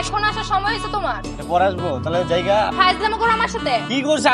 এখন আসার সময় হয়েছে তোমার। পরে আসবো তাহলে জায়গা ফাইজলামো করো আমার সাথে। কি করছে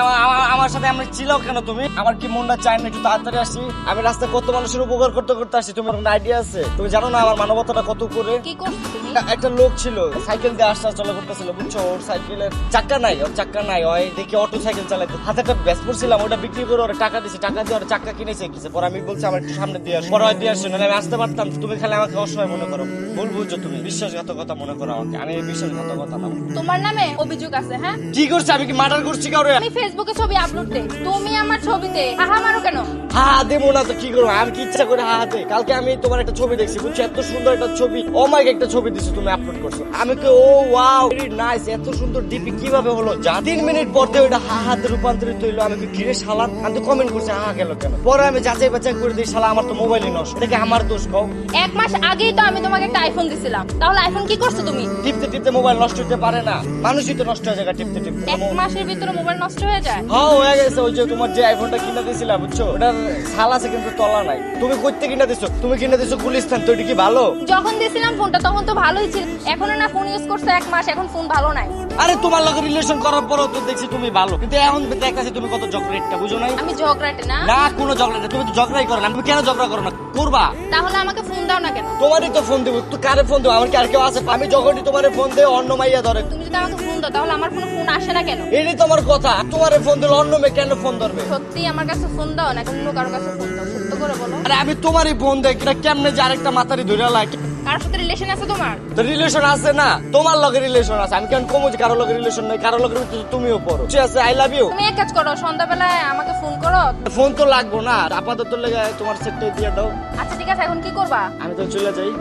আমার সাথে আমরা ছিল কেন তুমি? আমার কি মনটা চাই না একটু তাড়াতাড়ি আসি? আমি রাস্তায় কত মানুষের উপকার করতে করতে আসি, তোমার কোনো আইডিয়া আছে? তুমি জানো না আমার মানবতাটা কত করে? কি করছো তুমি? একটা লোক ছিল সাইকেল দিয়ে আসা চলা করতেছিল, বুঝছো? ওর সাইকেলের চাক্কা নাই, ওর চাক্কা নাই, ওই দেখি অটো সাইকেল চালাইতে। হাতে একটা ব্যাস পড়ছিলাম, ওটা বিক্রি করে ওরা টাকা দিছে, টাকা দিয়ে ওরা চাক্কা কিনেছে কিছু। পরে আমি বলছি আমার একটু সামনে দিয়ে আসো, পরে দিয়ে আসো, নাহলে আমি আসতে পারতাম। তুমি খালি আমাকে অসহায় মনে করো, ভুল বুঝছো তুমি, বিশ্বাসঘাতকতা মনে করো আমাকে। আমি এই বিশ্বাসঘাতকতা না। তোমার নামে অভিযোগ আছে? হ্যাঁ, কি করছে? আমি কি মার্ডার করছি কাউরে? আমি ফেসবুকে ছবি আপলোড দেই, তুমি আমার ছবিতে হাহা মারো কেন? হা দেবো না তো কি করবো? আমি কি ইচ্ছা করে হাতে? কালকে আমি তোমার একটা ছবি দেখছি, বুঝছো? এত সুন্দর একটা ছবি, ও মাই একটা ছবি দিছো তুমি, আপলোড করছো। আমি কি ও ওয়াও ভেরি নাইস, এত সুন্দর ডিপি কিভাবে হলো? যা 3 মিনিট পর থেকে ওটা হাতে রূপান্তরিত হইলো। আমি কি ঘিরে শালাম? আমি তো কমেন্ট করছি হা গেল কেন? পরে আমি যাচাই বাছাই করে দিই, শালা আমার তো মোবাইলই নষ্ট। এটা কি আমার দোষ কও? 1 মাস আগেই তো আমি তোমাকে একটা আইফোন দিছিলাম, তাহলে আইফোন কি করছো তুমি? টিপতে টিপতে মোবাইল নষ্ট হতে পারে না, মানুষই তো নষ্ট হয়ে যায় টিপতে টিপতে। 1 মাসের ভিতরে মোবাইল নষ্ট হয়ে যায়? হ্যাঁ হয়ে গেছে। ওই যে তোমার যে আইফোনটা কিনে দিয়েছিলা, বুঝছো? ওটার ছাল আছে কিন্তু তলা নাই। তুমি কইতে কিনে দিছো? তুমি কিনে দিছো গুলিস্তান, তো এটা কি ভালো? যখন দিছিলাম ফোনটা তখন তো ভালোই ছিল, এখন না ফোন ইউজ করছো 1 মাস, এখন ফোন ভালো নাই। আরে তোমার লগে রিলেশন করার পরও তো দেখছি তুমি ভালো, কিন্তু এখন দেখতেছি তুমি কত ঝগড়াটা, বুঝো নাই? আমি ঝগড়াটে না। না কোনো ঝগড়া না, তুমি তো ঝগড়াই করো না। তুমি কেন ঝগড়া করো না? করবা? তাহলে আমাকে ফোন দাও না কেন? তোমারই তো ফোন দেবো। তুই কারে ফোন দেবো? আমার কি আর কেউ আছে? আমি যখনই তোমার ফোন দেয় অন্য মাইয়া ধরে। তুমি যদি আমাকে ফোন দাও তাহলে আমার কোনো ফোন আসে না কেন? এটাই তো আমার কথা। তোমার ফোন দিলে অন্য মেয়ে কেন ফোন ধরবে? সত্যি আমার কাছে ফোন দাও না, অন্য কারোর কাছে ফোন দাও, সত্য করে বলো। আরে আমি তোমারই ফোন দেয়, এটা কেমনে যে আরেকটা মাথারি ধরে লাগে? কারোর সাথে রিলেশন আছে তোমার? তো রিলেশন আছে না? তোমার লগে রিলেশন আছে, আমি কেন কমু যে কারো লগে রিলেশন নাই? কারো লগে তুমিও পড়ো, ঠিক আছে? I love you. তুমি এক কাজ করো, সন্ধ্যাবেলায় আমাকে ফোন করো। ফোন তো লাগবো না, আপাতত লেগে তোমার সেটটাই দিয়ে দাও। আচ্ছা ঠিক আছে, এখন কি করবা? আমি তো চলে যাই।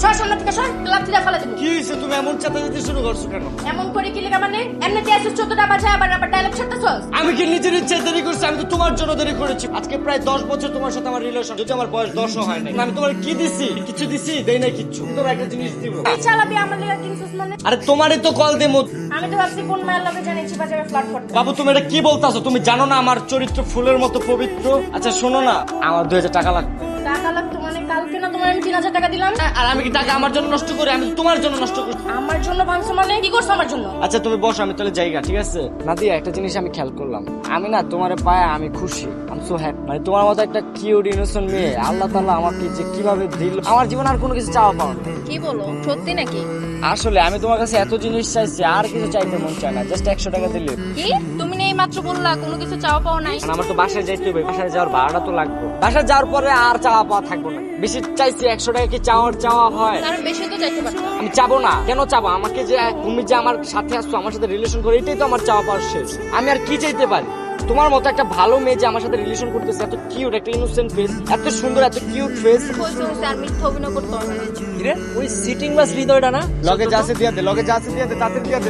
সর সামনে থেকে সর, লাঠি দিয়ে ফেলে দেবো। কি হয়েছে? তুমি এমন চেঁচামেচি শুরু করছো কেন? এমন করে কি লেখা মানে? এমনিতে আসিস 14টা বাজে, আবার ডায়লগ ছাড়তেছস? আমি কি নিজের ইচ্ছায় দেরি করছি? আমি তো তোমার জন্য দেরি করেছি। আজকে প্রায় 10 বছর তোমার সাথে আমার রিলেশন, যদি আমার বয়স 10ও হয় নাই। আমি তোমার কি দিছি? কিছু দিছি? দেই নাই কিচ্ছু। তোমার একটা জিনিস দিব। তুই চালাবি আমার লেখা কিনছিস মানে? আরে তোমারই তো কল দেবো। আমি তো ভাবছি কোন মায়ের লগে জানি চিপা যাবে ফ্লার্ট করতে। বাবু তুমি এটা কি বলতাছো? তুমি জানো না আমার চরিত্র ফুলের মতো পবিত্র? আচ্ছা শোনো না, আমার 2000 টাকা লাগবে। টাকা লাগতো মানে? কালকে না তোমার আমি 3000 টাকা দিলাম। আর আমি কি টাকা আমার জন্য নষ্ট করি? আমি তো তোমার জন্য নষ্ট করি। আমার জন্য ভাঙছো মানে? কি করছো আমার জন্য? আচ্ছা তুমি বসো, আমি তাহলে জায়গা, ঠিক আছে? নাদিয়া, একটা জিনিস আমি খেয়াল করলাম, আমি না তোমার পায়ে আমি খুশি, আমি সো হ্যাপি। মানে তোমার মতো একটা কিউট ইনোসেন্ট মেয়ে আল্লাহ তাআলা আমাকে যে কিভাবে দিল, আমার জীবন আর কোনো কিছু চাওয়া পাওয়া নেই। কি বলো, সত্যি নাকি? আসলে আমি তোমার কাছে এত জিনিস চাইছি, আর কিছু চাইতে মন চায় না, জাস্ট 100 টাকা দিলে। কি তুমি নেই মাত্র বললা কোনো কিছু চাওয়া পাওয়া নাই? আমার তো বাসায় যাইতে হবে, বাসায় যাওয়ার ভাড়াটা তো লাগবে। বাসায় যাওয়ার পরে আর চাওয়া পাওয়া থাকবো না। বেশি চাইছি 100 টাকা, কি চাওয়া হয়? তার বেশি তো চাইতে পারতাম। আমি চাবো না। কেন চাবো? আমাকে যে তুমি যে আমার সাথে আসছো, আমার সাথে রিলেশন করে, এটাই তো আমার চাওয়া পাওয়ার শেষ। আমি আর কি চাইতে পারি? তোমার মতো একটা ভালো মেয়ে যে আমার সাথে রিলেশন করতেছে, এত কিউট একটা ইনোসেন্ট ফেস, এত সুন্দর এত কিউট ফেস। হইছে হইছে, আর মিথ্যা অভিনয় করতে হবে না। ওই সিটিং বাস হৃদয়টা না, লগে যাচ্ছে দিয়ে দে, লগে যাচ্ছে দিয়ে দে, তাতে দিয়ে দে।